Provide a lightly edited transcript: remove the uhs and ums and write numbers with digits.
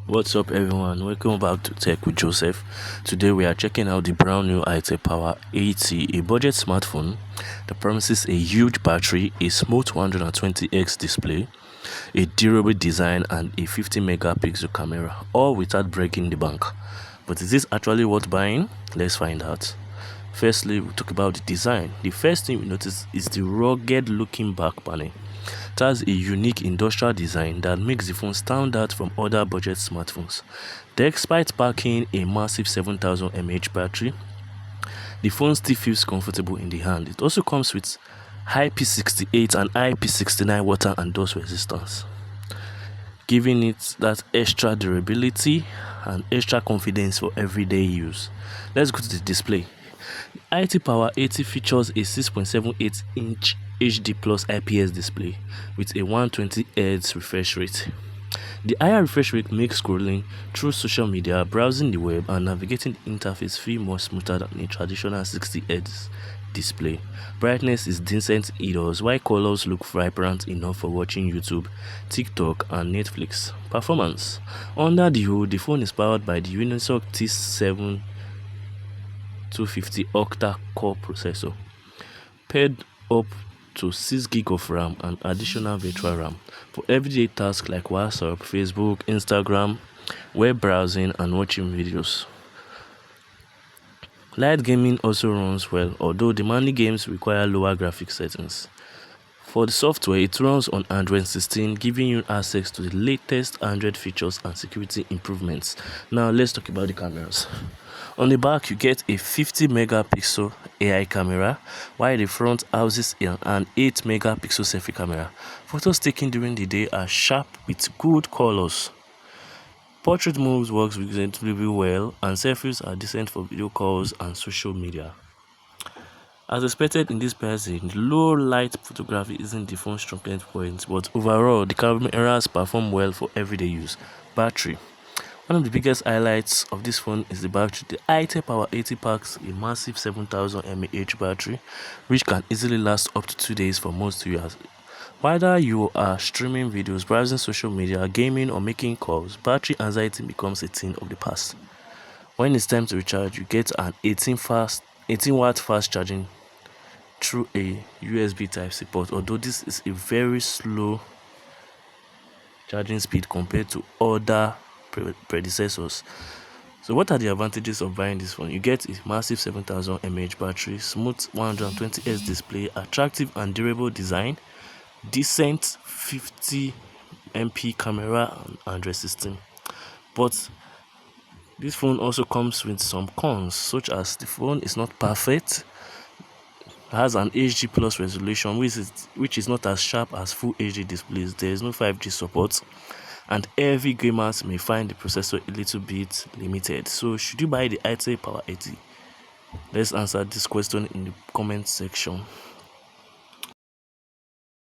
What's up everyone, welcome back to Tech with Joseph. Today we are checking out the brand new Itel Power 80, a budget smartphone that promises a huge battery, a smooth 120x display, a durable design and a 50 megapixel camera, all without breaking the bank. But is this actually worth buying? Let's find out. Firstly, we talk about the design. The first thing we notice is the rugged looking back panel. It has a unique industrial design that makes the phone stand out from other budget smartphones. Despite packing a massive 7000 mAh battery, the phone still feels comfortable in the hand. It also comes with IP68 and IP69 water and dust resistance, giving it that extra durability and extra confidence for everyday use. Let's go to the display. Itel Power 80 features a 6.78-inch HD Plus IPS display with a 120Hz refresh rate. The higher refresh rate makes scrolling through social media, browsing the web, and navigating the interface feel more smoother than a traditional 60Hz display. Brightness is decent indoors, while colors look vibrant enough for watching YouTube, TikTok, and Netflix. Performance. Under the hood, the phone is powered by the Unisoc T7 250 octa-core processor, paired up to 6GB of RAM and additional virtual RAM for everyday tasks like WhatsApp, Facebook, Instagram, web browsing, and watching videos. Light gaming also runs well, although demanding games require lower graphics settings. For the software, it runs on Android 16, giving you access to the latest Android features and security improvements. Now let's talk about the cameras. On the back, you get a 50 megapixel AI camera, while the front houses an 8 megapixel selfie camera. Photos taken during the day are sharp with good colors. Portrait mode works reasonably well, and selfies are decent for video calls and social media. As expected in this pricing, low light photography isn't the phone's strongest point, but overall the cameras perform well for everyday use. Battery. One of the biggest highlights of this phone is the battery. The Itel Power 80 packs a massive 7000 mAh battery, which can easily last up to 2 days for most users. Whether you are streaming videos, browsing social media, gaming, or making calls, battery anxiety becomes a thing of the past. When it's time to recharge, you get an 18-watt fast charging through a USB Type-C port, although this is a very slow charging speed compared to other predecessors. So what are the advantages of buying this phone? You get a massive 7000 mAh battery, smooth 120Hz display, attractive and durable design, decent 50 MP camera and Android system. But this phone also comes with some cons, such as the phone is not perfect, has an HD plus resolution which is not as sharp as full HD displays. There is no 5G support, and heavy gamers may find the processor a little bit limited. So should you buy the Itel Power 80? Let's answer this question in the comment section.